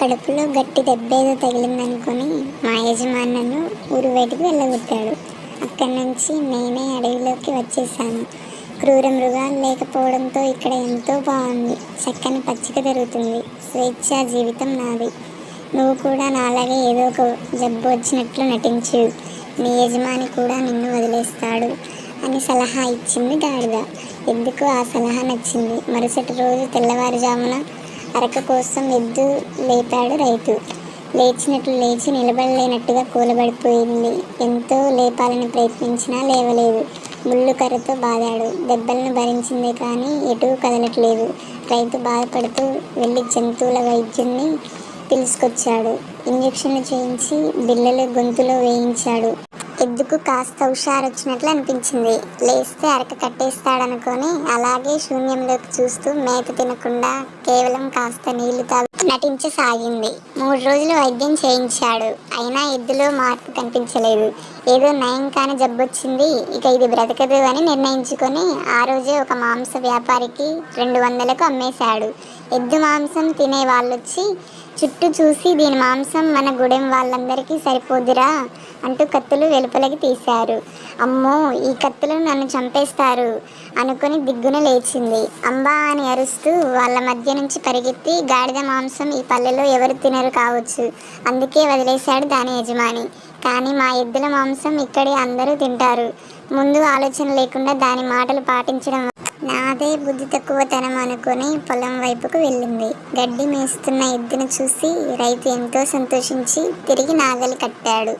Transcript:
కడుపులో గట్టి దెబ్బేదో తగిలిందనుకొని మా యజమాని నన్ను ఊరు బయటికి వెళ్ళగొట్టాడు. అక్కడి నుంచి నేనే అడవిలోకి వచ్చేసాను. క్రూర మృగాలు లేకపోవడంతో ఇక్కడ ఎంతో బాగుంది. చక్కని పచ్చిక దొరుకుతుంది. స్వేచ్ఛా జీవితం నాది. నువ్వు కూడా నాలాగే ఏదో ఒక జబ్బు వచ్చినట్లు నటించు. నీ యజమాని కూడా నిన్ను వదిలేస్తాడు అని సలహా ఇచ్చింది గాడిద. ఎద్దుకు ఆ సలహా నచ్చింది. మరుసటి రోజు తెల్లవారుజామున అరక కోసం ఎద్దు లేపాడు రైతు. లేచినట్లు లేచి నిలబడలేనట్టుగా కూలబడిపోయింది. ఎంతో లేపాలని ప్రయత్నించినా లేవలేదు. ముళ్ళు కర్రతో బాదాడు. దెబ్బలను భరించిందే కానీ ఎటూ కదలట్లేదు. రైతు బాధపడుతూ వెళ్ళి జంతువుల వైద్యుణ్ణి పిలుచుకొచ్చాడు. ఇంజక్షన్లు చేయించి బిళ్ళలు గొంతులో వేయించాడు. ఎద్దుకు కాస్త హుషారొచ్చినట్లు అనిపించింది. లేస్తే అరక కట్టేస్తాడనుకొని అలాగే శూన్యంలోకి చూస్తూ మేత తినకుండా కేవలం కాస్త నీళ్లు తాగి నటించసాగింది. 3 రోజులు వైద్యం చేయించాడు. అయినా ఎద్దులో మార్పు కనిపించలేదు. ఏదో నయం కాని జబ్బొచ్చింది, ఇక ఇది బ్రతకదు అని నిర్ణయించుకొని ఆ రోజే ఒక మాంస వ్యాపారికి 200కు అమ్మేశాడు. ఎద్దు మాంసం తినే వాళ్ళొచ్చి చుట్టూ చూసి దీని మాంసం మన గుడెం వాళ్ళందరికీ సరిపోదురా అంటూ కత్తులు వెలుపలకి తీశారు. అమ్మో, ఈ కత్తులు నన్ను చంపేస్తారు అనుకుని దిగ్గున లేచింది. అంబా అని అరుస్తూ వాళ్ళ మధ్య నుంచి పరిగెత్తి గాడిద మాంసం ఈ పల్లెలో ఎవరు తినరు కావచ్చు, అందుకే వదిలేశాడు దాని యజమాని. కానీ మా ఎద్దుల మాంసం ఇక్కడే అందరూ తింటారు. ముందు ఆలోచన లేకుండా దాని మాటలు పాటించడం నాదే బుద్ధి తక్కువతనం అనుకుని పొలం వైపుకు వెళ్ళింది. గడ్డి మేస్తున్న ఎద్దును చూసి రైతు ఎంతో సంతోషించి తిరిగి నాగలి కట్టాడు.